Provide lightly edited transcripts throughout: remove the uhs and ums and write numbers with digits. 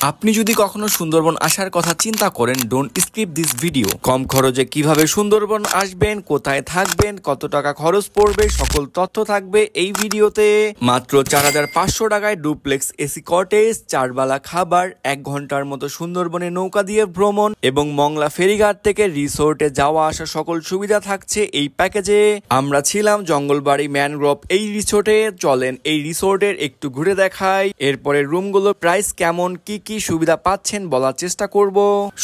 আপনি যদি কখনো সুন্দরবন আসার কথা চিন্তা করেন, ডোন্ট স্কিপ দিস ভিডিও। কম খরচে কিভাবে সুন্দরবন আসবেন, কোথায় থাকবেন, কত টাকা খরচ পড়বে, সকল তথ্য থাকবে এই ভিডিওতে। মাত্র 4500 টাকায় ডুপ্লেক্স এসি কটেজ, 4 বেলা খাবার, 1 ঘন্টার মতো সুন্দরবনে নৌকা দিয়ে ভ্রমণ এবং মংলা ফেরিঘাট থেকে রিসোর্টে যাওয়া আসা সকল সুবিধা থাকছে এই প্যাকেজে। আমরা ছিলাম জঙ্গলবাড়ি ম্যানগ্রোভ এই রিসোর্টে। চলেন এই রিসোর্টের একটু ঘুরে দেখাই, এরপরে রুমগুলোর প্রাইস কেমন, কি সুবিধা পাচ্ছেন বলার চেষ্টা করব।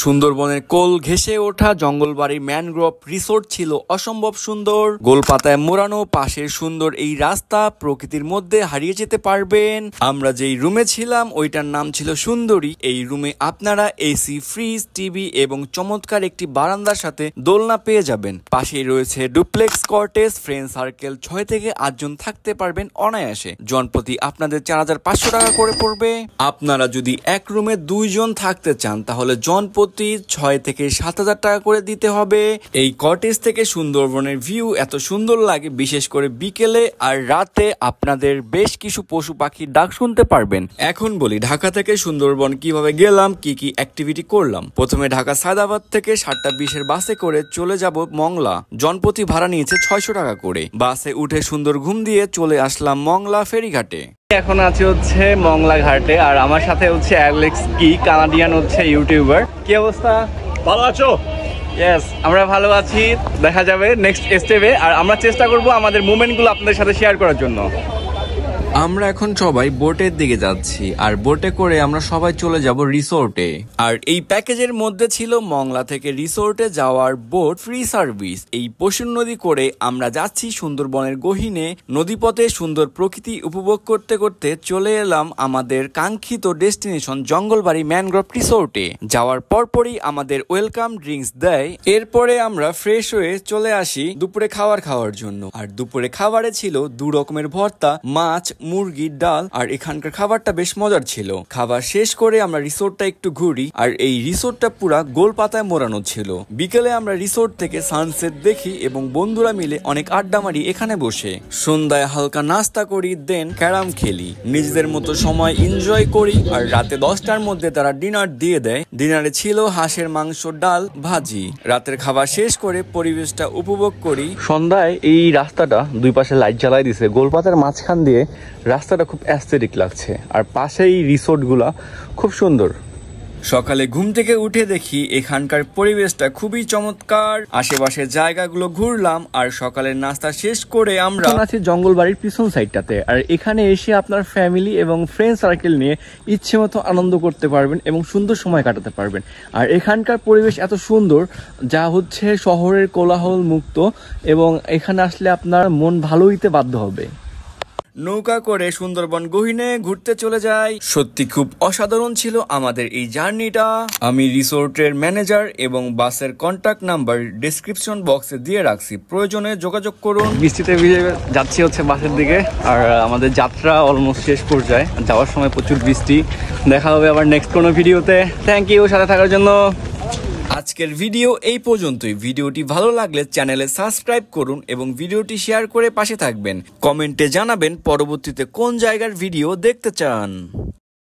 সুন্দরবনের কোল ঘেঁষে ওঠা জঙ্গলবাড়ি ম্যানগ্রোভ রিসোর্ট ছিল অসম্ভব সুন্দর। গোলপাতায় মোড়ানো পাশের সুন্দর এই রাস্তা, প্রকৃতির মধ্যে হারিয়ে যেতে পারবেন। আমরা যেই রুমে ছিলাম ওইটার নাম ছিল সুন্দরী। এই রুমে আপনারা এসি, ফ্রিজ, টিভি এবং চমৎকার একটি বারান্দার সাথে দোলনা পেয়ে যাবেন। পাশেই রয়েছে ডুপ্লেক্স কটেজ, ফ্রেন্ড সার্কেল 6 থেকে 8 জন থাকতে পারবেন অনায়াসে। জনপ্রতি আপনাদের 4500 টাকা করে পড়বে। আপনারা যদি এক রুমে 2 জন থাকতে চান তাহলে জনপ্রতি 6 থেকে 7000 টাকা করে দিতে হবে। এই কটেজ থেকে সুন্দরবনের ভিউ এত সুন্দর লাগে, বিশেষ করে বিকেলে আর রাতে আপনাদের বেশ কিছু পশু পাখির ডাক শুনতে পারবেন। এখন বলি ঢাকা থেকে সুন্দরবন কিভাবে গেলাম, কি অ্যাক্টিভিটি করলাম। প্রথমে ঢাকা সায়দাবাদ থেকে 7:20 বাসে করে চলে যাব মংলা। জনপ্রতি ভাড়া নিয়েছে 600 টাকা করে। বাসে উঠে সুন্দর ঘুম দিয়ে চলে আসলাম মংলা ফেরিঘাটে। এখন আছে হচ্ছে মংলা ঘাটে, আর আমার সাথে হচ্ছে অ্যালেক্স কি, কানাডিয়ান হচ্ছে ইউটিউবার। কি অবস্থা? ভালো আছো? ইয়েস, আমরা ভালো আছি। দেখা যাবে নেক্সট স্টেপে, আর আমরা চেষ্টা করব আমাদের মুভমেন্টগুলো আপনাদের সাথে শেয়ার করার জন্য। আমরা এখন সবাই বোটের দিকে যাচ্ছি, আর বোটে করে আমরা সবাই চলে যাব রিসোর্টে। আর এই প্যাকেজের মধ্যে ছিল মংলা থেকে রিসোর্টে যাওয়ার বোট ফ্রি সার্ভিস। এই পশুর নদী করে আমরা যাচ্ছি সুন্দরবনের গহীনে। নদীপথে সুন্দর প্রকৃতি উপভোগ করতে করতে চলে এলাম আমাদের কাঙ্ক্ষিত ডেস্টিনেশন জঙ্গলবাড়ি ম্যানগ্রোভ রিসোর্টে। যাওয়ার পরপরই আমাদের ওয়েলকাম ড্রিঙ্কস দেয়। এরপরে আমরা ফ্রেশ হয়ে চলে আসি দুপুরে খাওয়ার জন্য। আর দুপুরে খাবারে ছিল 2 রকমের ভর্তা, মাছ, মুরগি, ডাল। আর এখানকার খাবারটা বেশ মজার ছিল। খাবার শেষ করে আমরা রিসোর্টটা একটু ঘুরি, আর এই রিসোর্টটা পুরা গোল পাতায় মোড়ানো ছিল। বিকেলে আমরা রিসোর্ট থেকে সানসেট দেখি এবং বন্ধুরা মিলে অনেক আড্ডা মারি এখানে বসে। সন্ধ্যায় হালকা নাস্তা করি, দেন ক্যারাম খেলি, নিজেদের মতো সময় এনজয় করি। আর রাতে 10টার মধ্যে তারা ডিনার দিয়ে দেয়। ডিনারে ছিল হাঁসের মাংস, ডাল, ভাজি। রাতের খাবার শেষ করে পরিবেশটা উপভোগ করি। সন্ধ্যায় এই রাস্তাটা 2 পাশে লাইট জ্বালাই দিছে, গোলপাতার মাঝখান দিয়ে রাস্তাটা খুব অ্যাস্থেটিক লাগছে। আর পাশেই রিসোর্টগুলা খুব সুন্দর। সকালে ঘুম থেকে উঠে দেখি এখানকার পরিবেশটা খুবই চমৎকার। আশেপাশের জায়গাগুলো ঘুরলাম, আর সকালের নাস্তা শেষ করে আমরা আছি জঙ্গলবাড়ির পিছন সাইডটাতে। আর এখানে এসে আপনার ফ্যামিলি এবং ফ্রেন্ড সার্কেল নিয়ে ইচ্ছে মতো আনন্দ করতে পারবেন এবং সুন্দর সময় কাটাতে পারবেন। আর এখানকার পরিবেশ এত সুন্দর, যা হচ্ছে শহরের কোলাহল মুক্ত, এবং এখানে আসলে আপনার মন ভালো হইতে বাধ্য হবে। নৌকা করে সুন্দরবন গহীনে ঘুরতে চলে যাই। সত্যি খুব অসাধারণ ছিল আমাদের এই জার্নিটা। আমি রিসোর্টের ম্যানেজার এবং বাসের কন্ট্যাক্ট নাম্বার ডেসক্রিপশন বক্সে দিয়ে রাখছি, প্রয়োজনে যোগাযোগ করুন। বৃষ্টিতে ভিজে যাচ্ছি হচ্ছে বাসের দিকে, আর আমাদের যাত্রা অলমোস্ট শেষ পর্যায়ে। যাওয়ার সময় প্রচুর বৃষ্টি। দেখা হবে আবার নেক্সট কোনো ভিডিওতে। থ্যাংক ইউ সাথে থাকার জন্য। আজকের ভিডিও এই পর্যন্তই। ভিডিওটি ভালো লাগলে চ্যানেলে সাবস্ক্রাইব করুন এবং ভিডিওটি শেয়ার করে পাশে থাকবেন। কমেন্টে জানাবেন পরবর্তীতে কোন জায়গার ভিডিও দেখতে চান।